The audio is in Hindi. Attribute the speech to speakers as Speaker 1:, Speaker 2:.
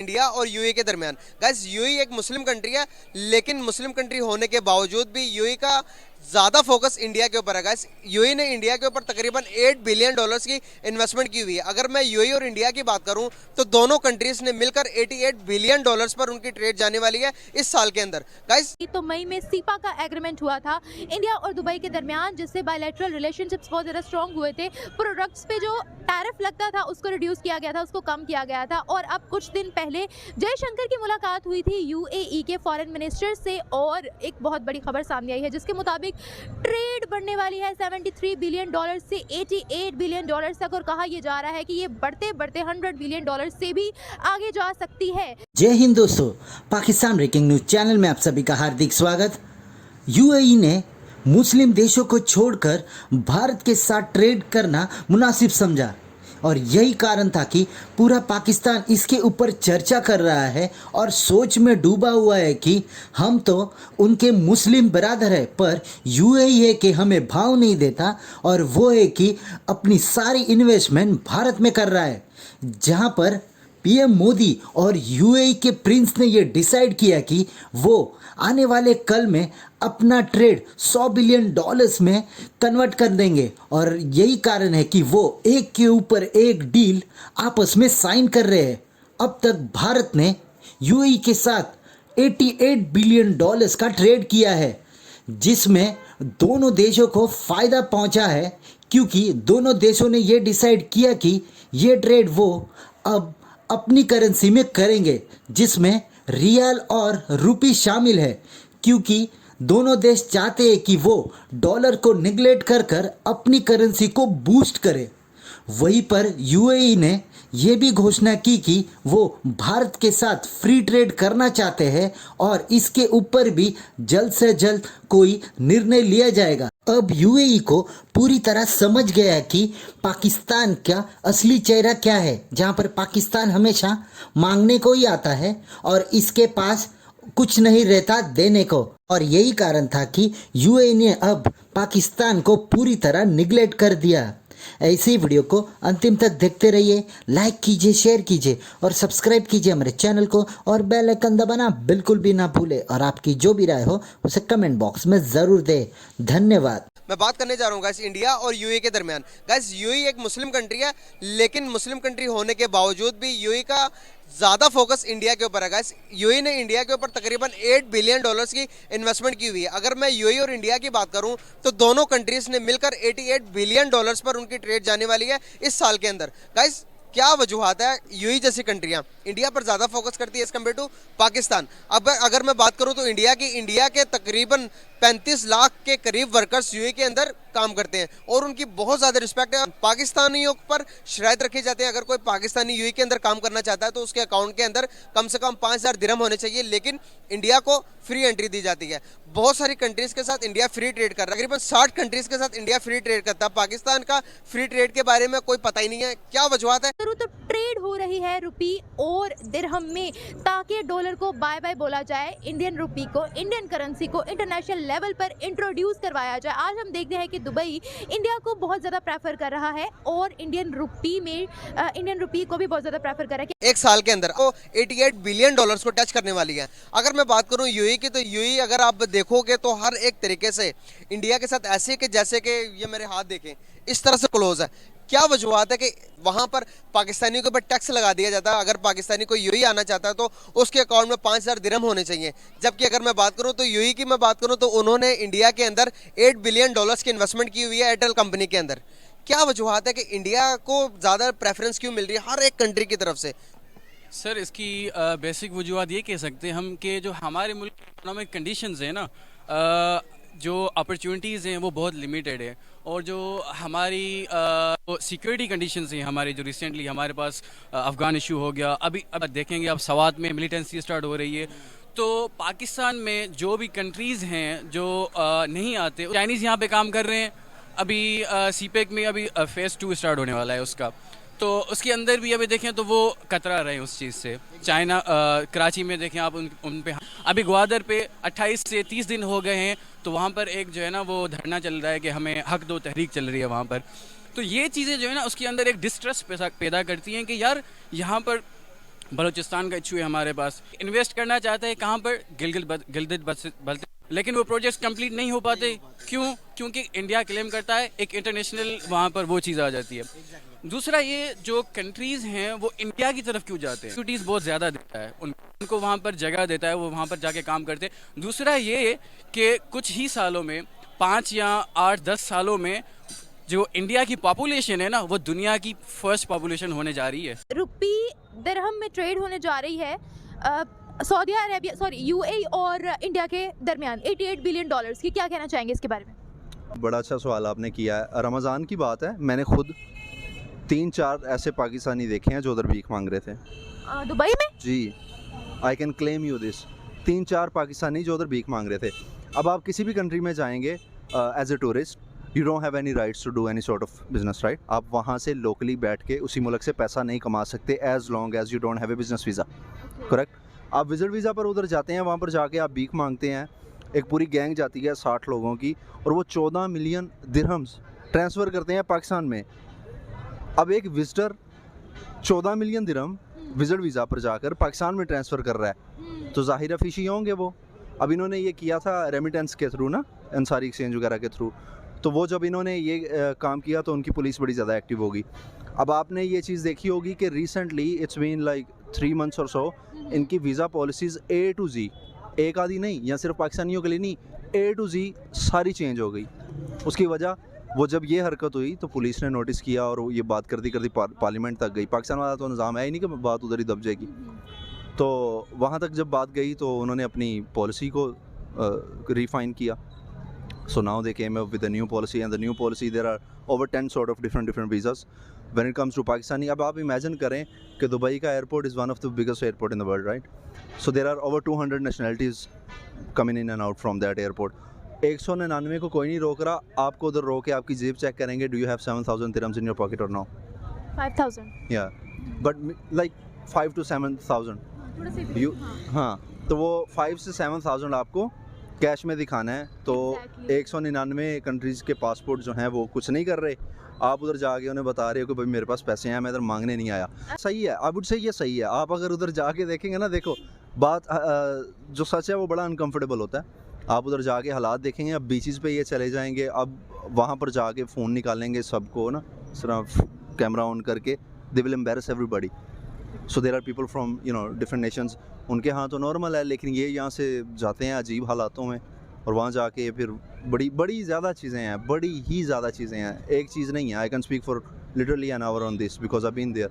Speaker 1: इंडिया और यूएई के दरमियान। गाइस, यूएई एक मुस्लिम कंट्री है, लेकिन मुस्लिम कंट्री होने के बावजूद भी यूएई का ज्यादा फोकस इंडिया के ऊपर है। गाइस, यूएई ने इंडिया के ऊपर तकरीबन 8 बिलियन डॉलर्स की इन्वेस्टमेंट की हुई है। अगर मैं यूएई और इंडिया की बात करूं तो दोनों कंट्रीज ने मिलकर 88 बिलियन डॉलर्स पर उनकी ट्रेड जाने वाली है इस साल के अंदर। गाइस,
Speaker 2: तो मई में सीपा का एग्रीमेंट हुआ था इंडिया और दुबई के दरमियान, जिससे बायलैटरल रिलेशनशिप्स बहुत ज़्यादा स्ट्रॉन्ग हुए थे। प्रोडक्ट्स पे जो टैरिफ लगता था उसको रिड्यूस किया गया था, उसको कम किया गया था। और अब कुछ दिन पहले जयशंकर की मुलाकात हुई थी यूएई के फॉरेन मिनिस्टर से, और एक बहुत बड़ी खबर सामने आई है जिसके मुताबिक ट्रेड बढ़ने वाली है 73 बिलियन डॉलर से 88 बिलियन डॉलर तक, और कहा यह जा रहा है कि ये बढ़ते बढ़ते 100 बिलियन डॉलर से भी आगे जा सकती है।
Speaker 3: जय हिंद दोस्तों, पाकिस्तान ब्रेकिंग न्यूज चैनल में आप सभी का हार्दिक स्वागत। यूएई ने मुस्लिम देशों को छोड़कर भारत के साथ ट्रेड करना मुनासिब समझा, और यही कारण था कि पूरा पाकिस्तान इसके ऊपर चर्चा कर रहा है और सोच में डूबा हुआ है कि हम तो उनके मुस्लिम बरादर है, पर यूएई है कि हमें भाव नहीं देता, और वो है कि अपनी सारी इन्वेस्टमेंट भारत में कर रहा है। जहां पर पीएम मोदी और यूएई के प्रिंस ने ये डिसाइड किया कि वो आने वाले कल में अपना ट्रेड 100 बिलियन डॉलर्स में कन्वर्ट कर देंगे, और यही कारण है कि वो एक के ऊपर एक डील आपस में साइन कर रहे हैं। अब तक भारत ने यूएई के साथ 88 बिलियन डॉलर्स का ट्रेड किया है, जिसमें दोनों देशों को फ़ायदा पहुंचा है, क्योंकि दोनों देशों ने ये डिसाइड किया कि ये ट्रेड वो अब अपनी करेंसी में करेंगे, जिसमें रियाल और रुपी शामिल है, क्योंकि दोनों देश चाहते हैं कि वो डॉलर को निगलेक्ट कर कर अपनी करेंसी को बूस्ट करे। वहीं पर यूएई ने ये भी घोषणा की कि वो भारत के साथ फ्री ट्रेड करना चाहते हैं, और इसके ऊपर भी जल्द से जल्द कोई निर्णय लिया जाएगा। अब यूएई को पूरी तरह समझ गया है कि पाकिस्तान का असली चेहरा क्या है, जहां पर पाकिस्तान हमेशा मांगने को ही आता है और इसके पास कुछ नहीं रहता देने को। और यही कारण था कि यूएई ने अब पाकिस्तान को पूरी तरह निगलेक्ट कर दिया। ऐसी वीडियो को अंतिम तक देखते रहिए, लाइक कीजिए, शेयर कीजिए और सब्सक्राइब कीजिए हमारे चैनल को, और बेल आइकन दबाना बिल्कुल भी ना भूले, और आपकी जो भी राय हो उसे कमेंट बॉक्स में ज़रूर दें। धन्यवाद।
Speaker 1: मैं बात करने जा रहा हूँ गाइस इंडिया और यूएई के दरमियान। गाइस, यूएई एक मुस्लिम कंट्री है, लेकिन मुस्लिम कंट्री होने के बावजूद भी यूएई का ज्यादा फोकस इंडिया के ऊपर है। गाइस, यूएई ने इंडिया के ऊपर तकरीबन 8 बिलियन डॉलर्स की इन्वेस्टमेंट की हुई है। अगर मैं यूएई और इंडिया की बात करूं तो दोनों कंट्रीज ने मिलकर 88 बिलियन डॉलर्स पर उनकी ट्रेड जाने वाली है इस साल के अंदर। गाइस, क्या वजूहत है यूएई जैसी कंट्रियां इंडिया पर ज्यादा फोकस करती है एज कम्पेयर टू पाकिस्तान? अब अगर मैं बात करूं तो इंडिया के तकरीबन 35 लाख के करीब वर्कर्स यूएई के अंदर काम करते हैं, और उनकी बहुत ज्यादा रिस्पेक्ट है। पाकिस्तानियों पर शराइत रखे जाते हैं। अगर कोई पाकिस्तानी यूएई के अंदर काम करना चाहता है तो उसके अकाउंट के अंदर कम से कम 5000 दिरहम होने चाहिए, लेकिन इंडिया को फ्री एंट्री दी जाती है। बहुत सारी कंट्रीज के साथ इंडिया फ्री ट्रेड कर रहा है, तकरीबन 60 कंट्रीज के साथ इंडिया फ्री ट्रेड करता है। पाकिस्तान का फ्री ट्रेड के बारे में कोई पता ही नहीं है। क्या वजूहत है?
Speaker 2: तो ट्रेड हो रही है रुपी और दिरहम में, ताकि डॉलर को बाय बाय बोला जाए, इंडियन रुपी को, इंडियन करेंसी को इंटरनेशनल लेवल पर इंट्रोड्यूस करवाया जाए। आज हम देखते हैं कि दुबई इंडिया को बहुत ज़्यादा प्रेफर कर रहा है, और इंडियन रुपी को भी बहुत ज़्यादा प्रेफर कर रहा है।
Speaker 1: एक साल के अंदर वो 88 बिलियन डॉलर्स को टच करने वाली है। अगर मैं बात करूं यूएई की, तो यूएई अगर आप देखोगे तो हर एक तरीके से इंडिया के साथ ऐसे कि जैसे कि ये मेरे हाथ देखें, इस तरह से क्लोज है। क्या वजूहत है कि वहां पर पाकिस्तानियों के ऊपर टैक्स लगा दिया जाता है? अगर पाकिस्तानी कोई यूएई आना चाहता है तो उसके अकाउंट में 5000 दिरहम होने चाहिए, जबकि अगर मैं बात करूं तो यूएई की मैं बात करूं तो उन्होंने इंडिया के अंदर 8 बिलियन डॉलर्स की इन्वेस्टमेंट की हुई है एयरटेल कंपनी के अंदर। क्या वजूहत है कि इंडिया को ज़्यादा प्रेफरेंस क्यों मिल रही है हर एक कंट्री की तरफ से?
Speaker 4: सर, इसकी बेसिक वजूहत ये कह सकते हैं हम कि जो हमारे मुल्क की इकोनॉमिक कंडीशंस हैं ना, जो अपॉर्चुनिटीज़ हैं वो बहुत लिमिटेड है, और जो हमारी सिक्योरिटी कंडीशंस हैं हमारी, जो रिसेंटली हमारे पास अफ़गान इशू हो गया, अभी अब देखेंगे आप सवात में मिलिटेंसी स्टार्ट हो रही है। तो पाकिस्तान में जो भी कंट्रीज़ हैं जो नहीं आते, चाइनीज़ यहाँ पे काम कर रहे हैं। अभी सीपेक में अभी फ़ेज़ 2 स्टार्ट होने वाला है उसका, तो उसके अंदर भी अभी देखें तो वो कतरा रहे हैं उस चीज़ से। चाइना कराची में देखें आप, उन पे अभी ग्वादर पे 28 से 30 दिन हो गए हैं, तो वहाँ पर एक जो है ना वो धरना चल रहा है कि हमें हक दो तहरीक चल रही है वहाँ पर। तो ये चीज़ें जो है ना उसके अंदर एक डिस्ट्रस्ट पैदा करती हैं कि यार यहाँ पर बलूचिस्तान का इशू है हमारे पास। इन्वेस्ट करना चाहते हैं कहाँ पर, गिलगित बल्तिस्तान, लेकिन वो प्रोजेक्ट्स कंप्लीट नहीं हो पाते। क्यों? क्योंकि इंडिया क्लेम करता है, एक इंटरनेशनल वहाँ पर वो चीज़ आ जाती है। दूसरा, ये जो कंट्रीज़ हैं वो इंडिया की तरफ क्यों जाते हैं? एक्टिविटीज़ बहुत ज़्यादा देता है उनको वहाँ पर जगह देता है, वो वहाँ पर जाके काम करते हैं। दूसरा ये कि कुछ ही सालों में, 5 या 8-10 सालों में जो इंडिया की पॉपुलेशन है ना, वो दुनिया की फर्स्ट पॉपुलेशन होने जा रही है।
Speaker 2: रुपी दिरहम में ट्रेड होने जा रही है सऊदी अरेबिया, सॉरी यूएई और इंडिया के दरमियान 88 बिलियन डॉलर्स की। क्या कहना चाहेंगे इसके बारे में?
Speaker 5: बड़ा अच्छा सवाल आपने किया है। रमज़ान की बात है, मैंने खुद 3-4 ऐसे पाकिस्तानी देखे हैं जो उधर भीख मांग रहे थे।
Speaker 2: दुबई में?
Speaker 5: जी, I can claim you this. 3-4 Pakistani जो उधर भीख मांग रहे थे। अब आप किसी भी कंट्री में जाएंगे as a tourist, you don't have any rights to do any sort of business, right? आप वहाँ से लोकली बैठ के उसी मुल्क से पैसा नहीं कमा सकते as long as you don't have a business visa, correct? आप विजिट वीज़ा पर उधर जाते हैं, वहाँ पर जाके आप भीख मांगते हैं। एक पूरी गैंग जाती है 60 लोगों की, और वो 14 मिलियन दिरहम्स ट्रांसफ़र करते हैं पाकिस्तान में। अब एक विजिटर 14 मिलियन दिरहम विजिट वीज़ा पर जाकर पाकिस्तान में ट्रांसफ़र कर रहा है, तो ज़ाहिर फ़िशी होंगे वो। अब इन्होंने ये किया था रेमिटेंस के थ्रू ना, अंसारी एक्सचेंज वगैरह के थ्रू। तो वो जब इन्होंने ये काम किया तो उनकी पुलिस बड़ी ज़्यादा एक्टिव होगी। अब आपने ये चीज़ देखी होगी कि recently it's been like 3 months और सो, इनकी visa policies A to Z, एक आधी नहीं, या सिर्फ पाकिस्तानियों के लिए नहीं, A to Z सारी चेंज हो गई। उसकी वजह, वो जब ये हरकत हुई तो पुलिस ने नोटिस किया और ये बात करती करती पार्लियामेंट तक गई। पाकिस्तान वाला तो निज़ाम है ही नहीं कि बात उधर ही दब जाएगी। तो वहाँ तक जब बात गई तो उन्होंने अपनी पॉलिसी को रिफाइन किया। So now they came up with a new policy, and the new policy there are over 10 sort of different visas when it comes to Pakistani. अब आप इमेजिन करें कि दुबई का airport is one of the biggest airport in the world, right? So there are over 200 nationalities coming in and out from that airport. 199 को कोई नहीं रोक रहा, आपको उधर रोक के आपकी जेब चेक करेंगे, do you have 7,000 dirhams in your pocket or no?
Speaker 2: 5,000।
Speaker 5: Yeah, but like 5 to 7,000.
Speaker 2: थोड़ा सा
Speaker 5: You, हाँ, तो वो 5 से 7,000 आपको कैश में दिखाना है। तो 199 कंट्रीज़ के पासपोर्ट जो हैं वो कुछ नहीं कर रहे। आप उधर जाके उन्हें बता रहे हो कि भाई मेरे पास पैसे हैं, मैं इधर मांगने नहीं आया। सही है, आई वुड से ये सही है। आप अगर उधर जाके देखेंगे ना, देखो बात जो सच है वो बड़ा अनकंफर्टेबल होता है। आप उधर जाके हालात देखेंगे, अब बीचेस पे ये चले जाएंगे, अब वहाँ पर जाके फ़ोन निकालेंगे सबको ना, सिर्फ कैमरा ऑन करके, they will embarrass everybody. So there are people from different nations, उनके यहाँ तो नॉर्मल है, लेकिन ये यहाँ से जाते हैं अजीब हालातों में, और वहाँ जाके फिर बड़ी ज़्यादा चीज़ें हैं, बड़ी ही ज़्यादा चीज़ें हैं। एक चीज़ नहीं है। I can speak for literally an hour on this because I been there.